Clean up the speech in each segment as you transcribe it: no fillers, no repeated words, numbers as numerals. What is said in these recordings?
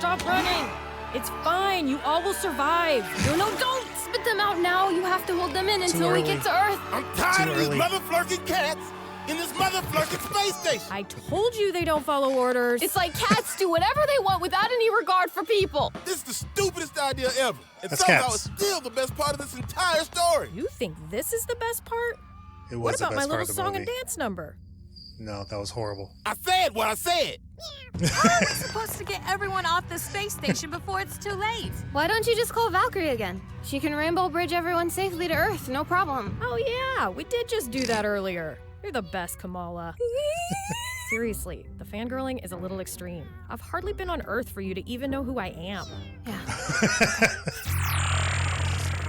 stop running. It's fine. You all will survive. No, don't spit them out now. You have to hold them in until we get to Earth. I'm tired of these mother-flirking cats in this mother-flirking space station. I told you they don't follow orders. It's like cats do whatever they want without any regard for people. This is the stupidest idea ever. And That's somehow cats. it's still the best part of this entire story. You think this is the best part? It What was the about best my part little of the song movie. and dance number? No, that was horrible. I said what I said. How are we supposed to get everyone off the space station before it's too late? Why don't you just call Valkyrie again? She can rainbow bridge everyone safely to Earth, no problem. Oh yeah, we did just do that earlier. You're the best, Kamala. Seriously, the fangirling is a little extreme. I've hardly been on Earth for you to even know who I am. Yeah.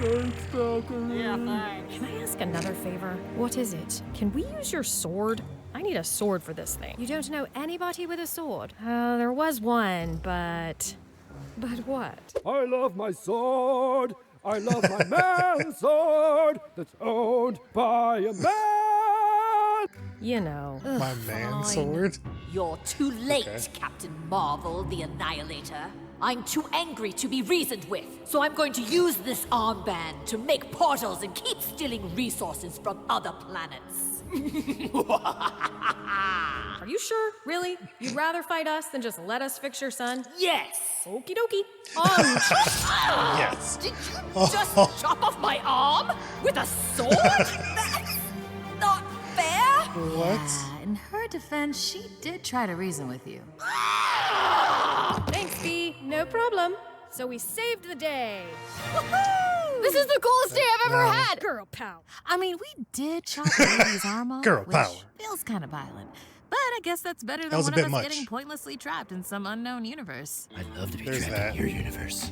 Yeah, fine. Can I ask another favor? What is it? Can we use your sword? I need a sword for this thing. You don't know anybody with a sword? There was one, but what? I love my sword. I love my man's sword that's owned by a man. You know. My man sword? You're too late, Okay. Captain Marvel, the Annihilator. I'm too angry to be reasoned with, so I'm going to use this armband to make portals and keep stealing resources from other planets. Are you sure? Really? You'd rather fight us than just let us fix your son? Yes! Okie dokie. Yes. Did you just chop off my arm with a sword? That's not fair! What? In her defense, she did try to reason with you. Thanks, Bee. No problem. So we saved the day. This is the coolest day I've ever had! Girl power. I mean, we did chop the lady's arm off, Girl which power. feels kind of violent. But I guess that's better than was a one of bit us much. getting pointlessly trapped in some unknown universe. I'd love to be There's trapped that. in your universe.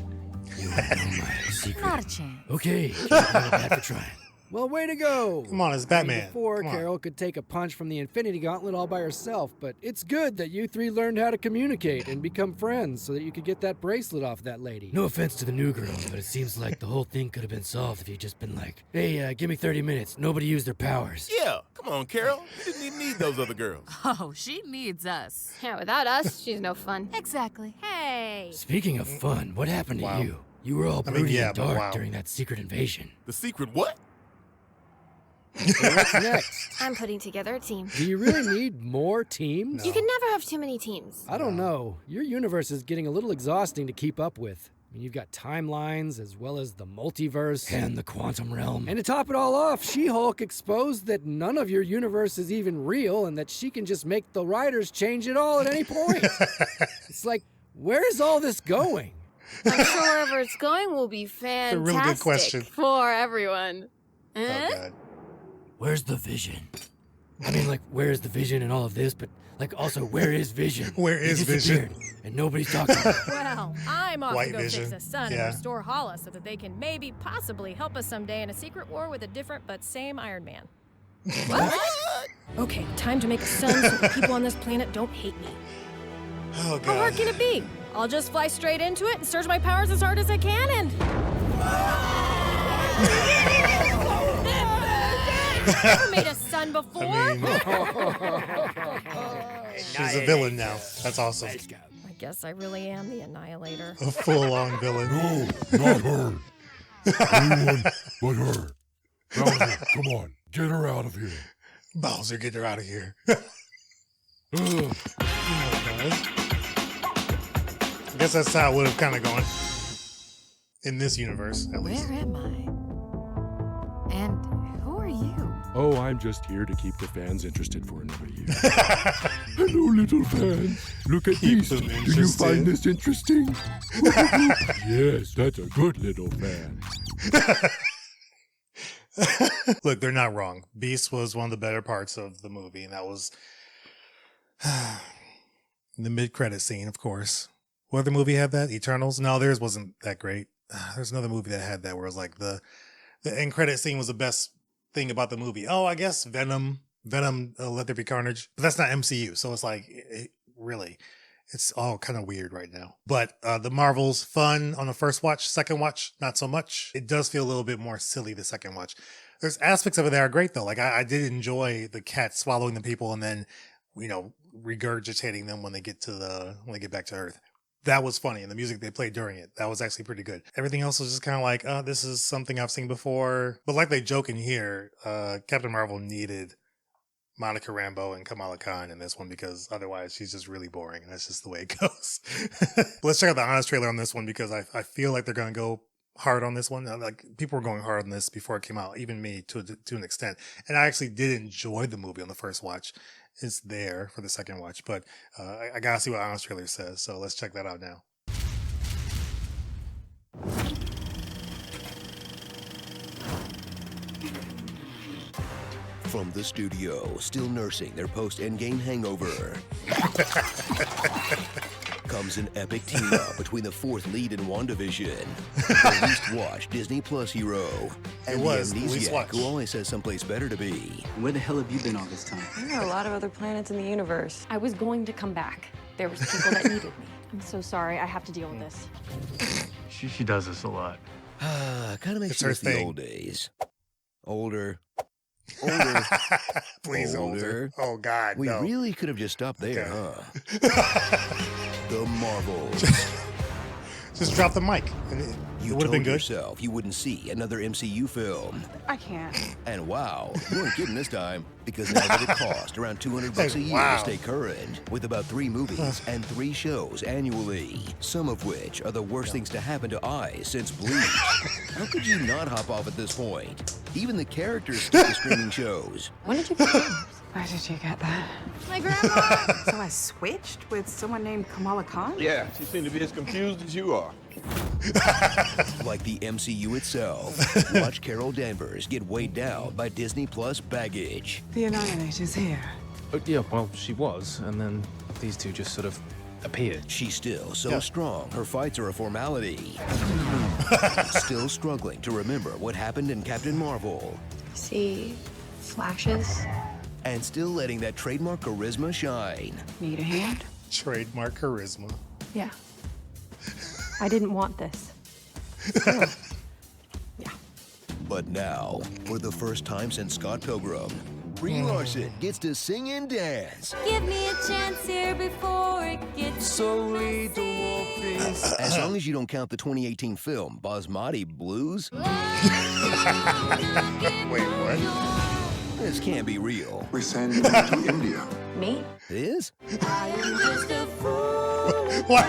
You won't know my secret. Not a chance. Okay, keep it bad for trying. Well, way to go. Come on, it's I mean, Batman. before, Come on. Carol could take a punch from the Infinity Gauntlet all by herself, but it's good that you three learned how to communicate and become friends so that you could get that bracelet off that lady. No offense to the new girl, but it seems like the whole thing could have been solved if you'd just been like, hey, give me 30 minutes. Nobody used their powers. Yeah, come on, Carol. You didn't even need those other girls. Oh, she needs us. Yeah, without us, she's no fun. Exactly. Hey. Speaking of fun, what happened to Wow. you? You were all I mean, broody yeah, and but dark wow. during that secret invasion. The secret what? So what's next? I'm putting together a team. Do you really need more teams? You can never have too many teams. I don't know. Your universe is getting a little exhausting to keep up with. I mean, you've got timelines as well as the multiverse. And the quantum realm. And to top it all off, She-Hulk exposed that none of your universe is even real and that she can just make the writers change it all at any point. It's like, where's all this going? I'm sure wherever it's going will be a fantastic really good question. for everyone. Oh, God. Where's the Vision? I mean, like, where's the Vision and all of this, but, like, also, where is Vision? Where He is Vision? disappeared, and nobody's talking about it. Well, I'm off White to go Vision. fix the sun Yeah. and restore Hala so that they can maybe, possibly help us someday in a secret war with a different but same Iron Man. What? Okay, time to make a sun so the people on this planet don't hate me. Oh, How hard God. can it be? I'll just fly straight into it and surge my powers as hard as I can and... Never made a sun before. I mean, she's a villain now. That's awesome. I guess I really am the Annihilator. A full-on villain. No, not her. Anyone but her. Bowser, come on, get her out of here. Bowser, get her out of here. Ugh. I guess that's how it would have kind of gone. In this universe, at least. Where am I? And who are you? Oh, I'm just here to keep the fans interested for another year. Hello, little fans. Look at Keep these. them Do you find interested. this interesting? Yes, that's a good little fan. Look, they're not wrong. Beast was one of the better parts of the movie, and that was the mid-credit scene, of course. What other movie had that? Eternals? No, theirs wasn't that great. There's another movie that had that where it was like the end credit scene was the best thing about the movie. Oh, I guess Venom, Let There Be Carnage. But that's not MCU, so it's like, really, it's all kind of weird right now. But the Marvels, fun on the first watch. Second watch, not so much. It does feel a little bit more silly the second watch. There's aspects of it that are great though. Like I did enjoy the cat swallowing the people and then, regurgitating them when they get back to Earth. that was funny, and the music they played during it, that was actually pretty good. Everything else was just kind of like, this is something I've seen before. But like they joke in here, Captain Marvel needed Monica Rambeau and Kamala Khan in this one because otherwise she's just really boring, and that's just the way it goes. Let's check out the honest trailer on this one because I feel like they're going to go hard on this one. Like, people were going hard on this before it came out, even me to an extent. And I actually did enjoy the movie on the first watch. It's there for the second watch, but I gotta see what honest trailer says. So let's check that out now. From the studio, still nursing their post-Endgame hangover, comes an epic team-up between the fourth lead in WandaVision, the least-watched Disney Plus hero, and the amnesiac who always has someplace better to be. Where the hell have you been all this time? There are a lot of other planets in the universe. I was going to come back. There was people that needed me. I'm so sorry. I have to deal with this. She does this a lot. Kind of makes you miss the old days. Older. Please, older. Oh, God, We no. really could have just stopped there, huh? The Marvels. Just drop the mic. You would have been good. Yourself you wouldn't see another MCU film. I can't. And wow, you weren't kidding this time, because now that it costs around $200 a year to stay current, with about 3 movies and 3 shows annually, some of which are the worst things to happen to eyes since Bleach. How could you not hop off at this point? Even the characters skip the streaming shows. When did you get that? Where did you get that? My grandma! So I switched with someone named Kamala Khan? Yeah, she seemed to be as confused as you are. Like the MCU itself, watch Carol Danvers get weighed down by Disney Plus baggage. The Annihilator's here. Yeah, well, she was, and then these two just sort of appeared. She's still so strong, her fights are a formality. Still struggling to remember what happened in Captain Marvel. See flashes? And still letting that trademark charisma shine. Need a hand? Trademark charisma. Yeah. I didn't want this. But now, for the first time since Scott Pilgrim, Brie Larson gets to sing and dance. Give me a chance here before it gets Slowly as long as you don't count the 2018 film Basmati Blues. Wait, what? This can't be real. We're sending you to India. Me? It is? What?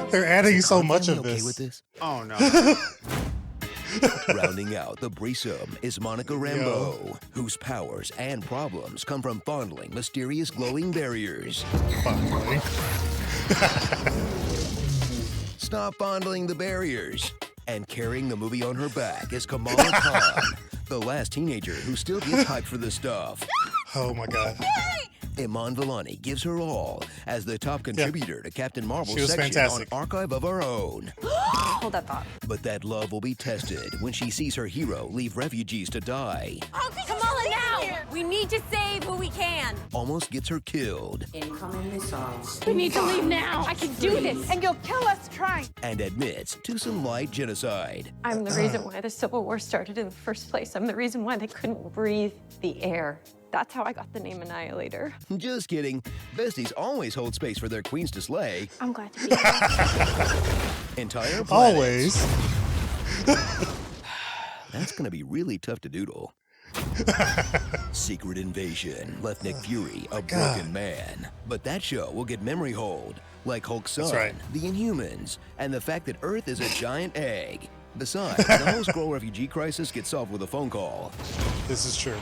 They're adding so much of okay this. with this? Oh, no. Rounding out the threesome is Monica Rambeau, whose powers and problems come from fondling mysterious glowing barriers. Fondling. Stop fondling the barriers. And carrying the movie on her back is Kamala Khan, the last teenager who still gets hyped for this stuff. Oh my God. Iman Vellani gives her all as the top contributor to Captain Marvel's She was section fantastic. on Archive of Our Own. Hold that thought. But that love will be tested when she sees her hero leave refugees to die. Oh, Kamala, now! We need to save who we can. Almost gets her killed. Incoming missiles. We need to leave now. I can do this. And you'll kill us trying. And admits to some light genocide. I'm the reason why the Civil War started in the first place. I'm the reason why they couldn't breathe the air. That's how I got the name Annihilator. Just kidding. Besties always hold space for their queens to slay. I'm glad to be here. Entire planets. Always. That's gonna be really tough to doodle. Secret Invasion left Nick Fury a broken man. But that show will get memory hold, like Hulk's son, the Inhumans, and the fact that Earth is a giant egg. Besides, the whole Skrull refugee crisis gets solved with a phone call. This is true.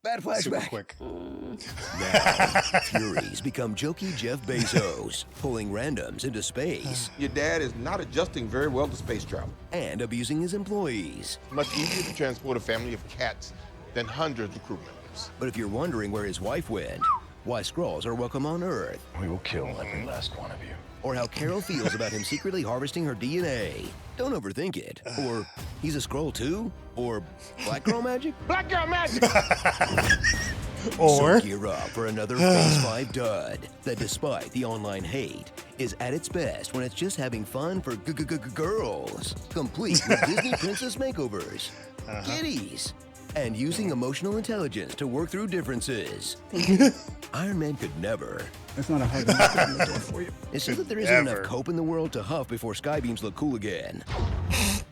Bad flashback. Super quick. Now, Furies become jokey Jeff Bezos, pulling randoms into space. Your dad is not adjusting very well to space travel. And abusing his employees. Much easier to transport a family of cats than hundreds of crew members. But if you're wondering where his wife went, why Skrulls are welcome on Earth. We will kill every last one of you. Or how Carol feels about him secretly harvesting her DNA. Don't overthink it. Or he's a Skrull too? Or Black Girl Magic? Black Girl Magic! So Or gear up for another Phase 5 dud that, despite the online hate, is at its best when it's just having fun for girls. Complete with Disney princess makeovers. Kitties. and using emotional intelligence to work through differences. Iron Man could never. That's not a hug. I'm not opening the door for you. It's so that there isn't enough cope in the world to huff before skybeams look cool again.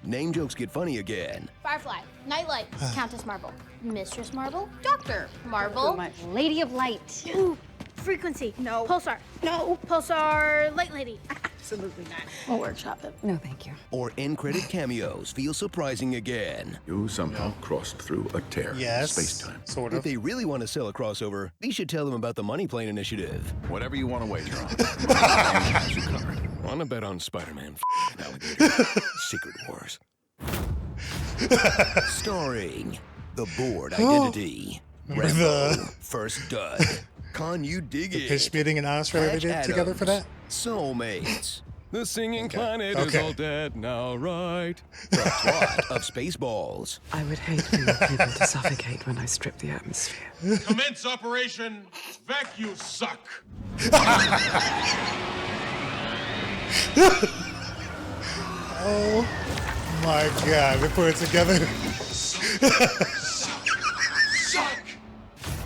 Name jokes get funny again. Firefly, Nightlight, Countess Marvel, Mistress Marvel, Doctor Marvel, Lady of Light. Ooh, Frequency. No. Pulsar. No. Pulsar, Light Lady. Absolutely not. We'll workshop it. No, thank you. Or end credit cameos feel surprising again. You somehow crossed through a tear in space-time. Sort of. If they really want to sell a crossover, we should tell them about the Money Plane Initiative. Whatever you want to wager on. Want to bet on Spider-Man Alligator. Secret Wars. Starring The Board Identity. Remember Rambo, First Dud. Con You Dig the It. pitch meeting in Australia they did Patch together for that? Adams, Soulmates. The singing planet is Okay. all dead now, right? The plot of Spaceballs. I would hate for your people to suffocate when I strip the atmosphere. Commence Operation Vacuum Suck. Oh my god, they put it together.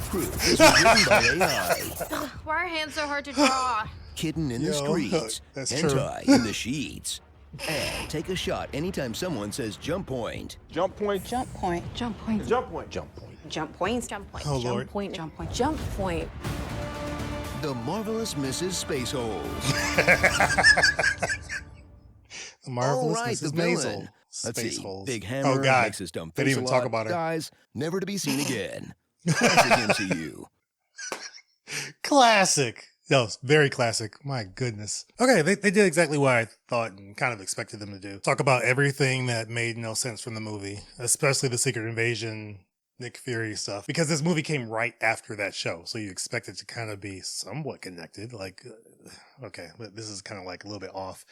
Proof this was written by AI. Why are hands so hard to draw? Kitten in the Yo, streets. that's Hentai true. in the sheets. And take a shot anytime someone says jump point. Jump point. Jump point. Jump point. Jump point. Jump point. Jump point. Jump point. Oh, jump Lord. point. Jump point. Jump point. The Marvelous Mrs. Spaceholes. The Marvelous All right, Mrs. the Maisel. villain. Let's Space see. holes. Big Hammer Oh god, makes his dumb they face didn't even a talk lot. about her. Guys, never to be seen again. Classic MCU. Classic. No, very classic. My goodness. Okay, they did exactly what I thought and kind of expected them to do. Talk about everything that made no sense from the movie, especially the Secret Invasion, Nick Fury stuff, because this movie came right after that show, so you expect it to kind of be somewhat connected. Like, okay, but this is kind of like a little bit off.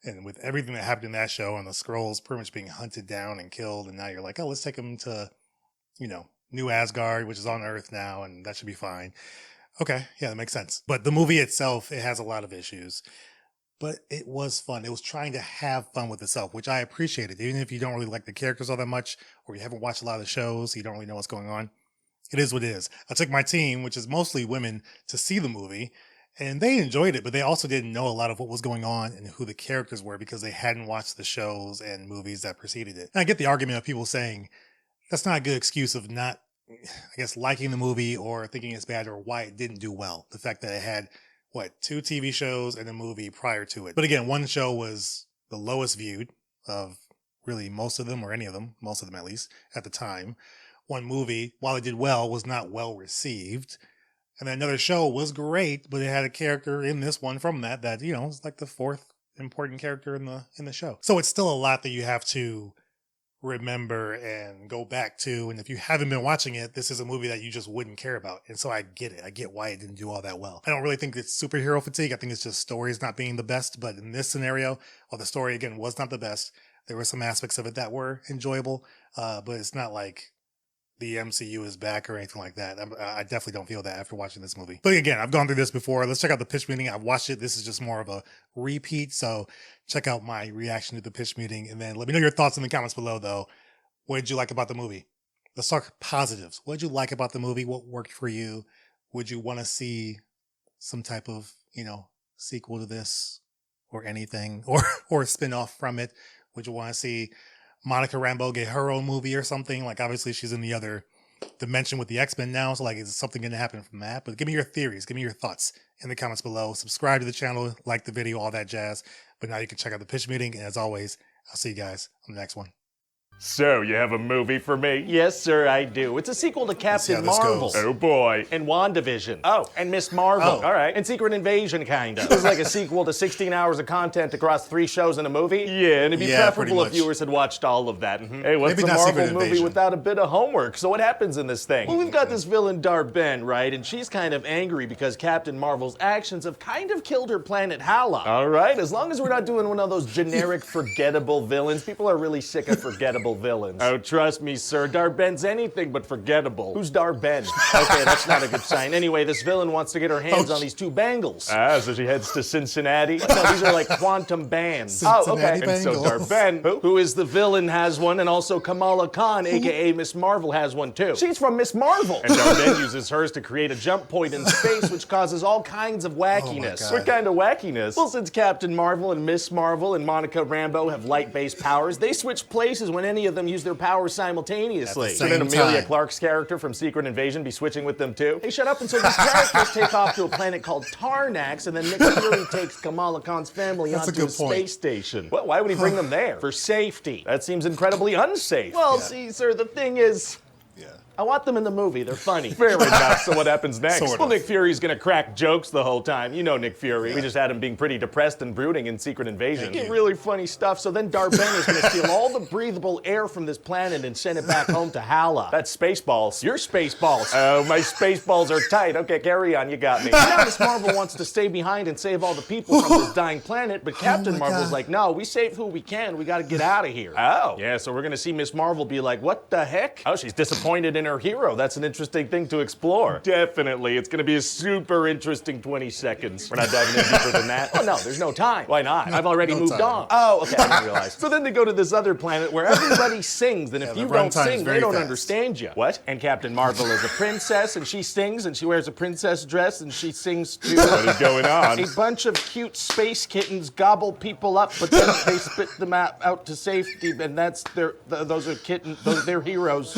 And with everything that happened in that show and the Skrulls pretty much being hunted down and killed, and now you're like, oh, let's take them to, you know, New Asgard, which is on Earth now, and that should be fine. Okay, yeah, that makes sense. But the movie itself, it has a lot of issues. But it was fun. It was trying to have fun with itself, which I appreciated. Even if you don't really like the characters all that much, or you haven't watched a lot of the shows, you don't really know what's going on. It is what it is. I took my team, which is mostly women, to see the movie. And they enjoyed it, but they also didn't know a lot of what was going on and who the characters were because they hadn't watched the shows and movies that preceded it. And I get the argument of people saying that's not a good excuse of not, I guess, liking the movie or thinking it's bad or why it didn't do well. The fact that it had, 2 TV shows and a movie prior to it. But again, one show was the lowest viewed of really most of them, or any of them, most of them at least, at the time. One movie, while it did well, was not well received. And then another show was great, but it had a character in this one from that, you know, is like the 4th important character in the show. So it's still a lot that you have to remember and go back to. And if you haven't been watching it, this is a movie that you just wouldn't care about. And so I get it. I get why it didn't do all that well. I don't really think it's superhero fatigue. I think it's just stories not being the best. But in this scenario, while the story, again, was not the best, there were some aspects of it that were enjoyable. But it's not like the MCU is back or anything like that. I definitely don't feel that after watching this movie. But again, I've gone through this before. Let's check out the pitch meeting. I've watched it. This is just more of a repeat. So check out my reaction to the pitch meeting. And then let me know your thoughts in the comments below, though. What did you like about the movie? Let's talk positives. What did you like about the movie? What worked for you? Would you want to see some type of, you know, sequel to this or anything or a spin-off from it? Would you want to see Monica Rambeau get her own movie or something? Like, obviously she's in the other dimension with the X-Men now, so like, is something going to happen from that? But give me your theories, give me your thoughts in the comments below. Subscribe to the channel, like the video, all that jazz. But now you can check out the pitch meeting, and as always, I'll see you guys on the next one. So, you have a movie for me? Yes, sir, I do. It's a sequel to Captain Marvel. Oh, boy. And WandaVision. Oh, and Miss Marvel. Oh. All right. And Secret Invasion, kind of. It was like a sequel to 16 hours of content across 3 shows and a movie. Yeah, and it'd be preferable if viewers had watched all of that. Hey, what's Maybe a not Marvel Secret movie Invasion. without a bit of homework? So what happens in this thing? Well, we've got this villain, Dar-Ben, right? And she's kind of angry because Captain Marvel's actions have kind of killed her planet Hala. All right, as long as we're not doing one of those generic, forgettable villains. People are really sick of forgettable forgettable villains. Oh, trust me, sir, Dar-Ben's anything but forgettable. Who's Dar-Ben? Okay, that's not a good sign. Anyway, this villain wants to get her hands on these 2 bangles. Ah, so she heads to Cincinnati? No, these are like quantum bands. Cincinnati okay. And so bangles. Dar-Ben, who is the villain, has one, and also Kamala Khan, aka Miss Marvel, has one too. She's from Miss Marvel. And Dar-Ben uses hers to create a jump point in space, which causes all kinds of wackiness. What kind of wackiness? Well, since Captain Marvel and Miss Marvel and Monica Rambeau have light-based powers, they switch places when any of them use their powers simultaneously. Shouldn't Amelia Clark's character from Secret Invasion be switching with them too? Hey, shut up. And so these characters take off to a planet called Tarnax, and then Nick Fury takes Kamala Khan's family onto a space station. Well, why would he bring them there? For safety. That seems incredibly unsafe. Well, see, sir, the thing is, I want them in the movie. They're funny. Fair enough. So what happens next? Well, Nick Fury's gonna crack jokes the whole time. You know Nick Fury. We just had him being pretty depressed and brooding in Secret Invasion. Really funny stuff. So then Dar-Ben is gonna steal all the breathable air from this planet and send it back home to Hala. That's Spaceballs. Your Spaceballs. Oh, my Spaceballs are tight. Okay, carry on. You got me. Now Miss Marvel wants to stay behind and save all the people from this dying planet, but Captain Marvel's like, no, we save who we can. We gotta get out of here. Oh. Yeah, so we're gonna see Miss Marvel be like, what the heck? Oh, she's disappointed in her hero. That's an interesting thing to explore. Definitely. It's going to be a super interesting 20 seconds. We're not diving in deeper than that. Oh, no, there's no time. Why not? I've already moved on. Oh, okay, I didn't realize. So then they go to this other planet where everybody sings, and if you don't sing, they don't understand you. What? And Captain Marvel is a princess, and she sings, and she wears a princess dress, and she sings too. What is going on? A bunch of cute space kittens gobble people up, but then they spit them out to safety, and that's those are kittens, they're heroes.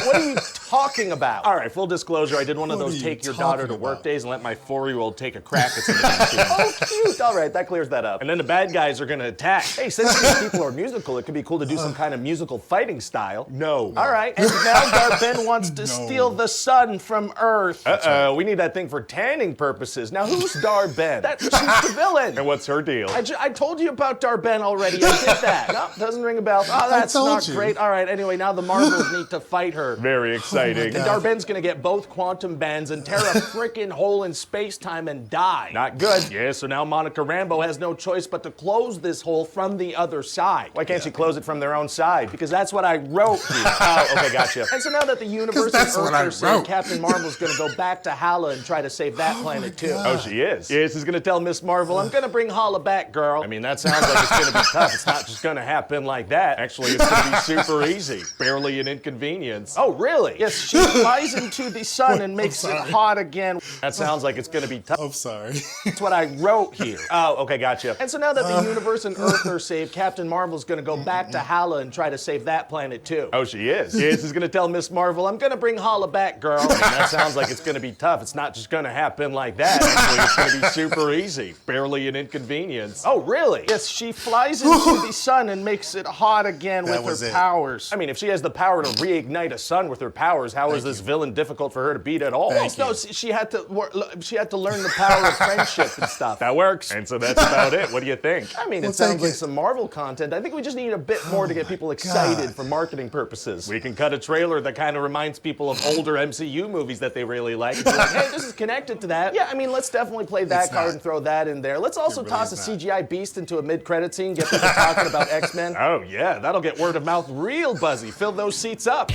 What are you talking about? All right, full disclosure, I did one of those take your daughter to work days and let my 4-year-old take a crack at some Oh, cute. All right, that clears that up. And then the bad guys are gonna attack. Hey, since these people are musical, it could be cool to do some kind of musical fighting style. No. All right, and now Dar-Ben wants to steal the sun from Earth. Uh-oh, we need that thing for tanning purposes. Now, who's Dar-Ben? She's the villain. And what's her deal? I told you about Dar-Ben already. I did that. No, doesn't ring a bell. Oh, that's not great. All right, anyway, now the Marvels need to fight her. Very exciting. And Dar-Ben's gonna get both quantum bands and tear a frickin' hole in space-time and die. Not good. Yeah, so now Monica Rambeau has no choice but to close this hole from the other side. Why can't she close it from their own side? Because that's what I wrote here. Oh, okay, gotcha. And so now that the universe and Earth are saying Captain Marvel's gonna go back to Hala and try to save that planet too. Oh, she is? Yes, he's gonna tell Miss Marvel, I'm gonna bring Hala back, girl. I mean, that sounds like it's gonna be tough. It's not just gonna happen like that. Actually, it's gonna be super easy. Barely an inconvenience. Oh, really? Yes, she flies into the sun and makes it hot again. That sounds like it's gonna be tough. I'm sorry. That's what I wrote here. Oh, okay, gotcha. And so now that the universe and Earth are saved, Captain Marvel's gonna go back to Hala and try to save that planet too. Oh, she is? Yes, he's gonna tell Miss Marvel, I'm gonna bring Hala back, girl. I mean, that sounds like it's gonna be tough. It's not just gonna happen like that. Actually, it's gonna be super easy. Barely an inconvenience. Oh, really? Yes, she flies into the sun and makes it hot again with her powers. I mean, if she has the power to reignite a sun with her powers, how is this villain difficult for her to beat at all? No, she had to learn the power of friendship and stuff. That works. And so that's about it. What do you think? I mean, it sounds like some Marvel content. I think we just need a bit more to get people excited for marketing purposes. We can cut a trailer that kind of reminds people of older MCU movies that they really like. Like, hey, this is connected to that. Yeah, I mean, let's definitely play that card and throw that in there. Let's also toss a CGI beast into a mid-credit scene, get people talking about X-Men. Oh, yeah, that'll get word of mouth real buzzy. Fill those seats up.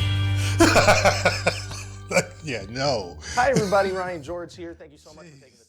Yeah, no. Hi, everybody. Ryan George here. Thank you so much for taking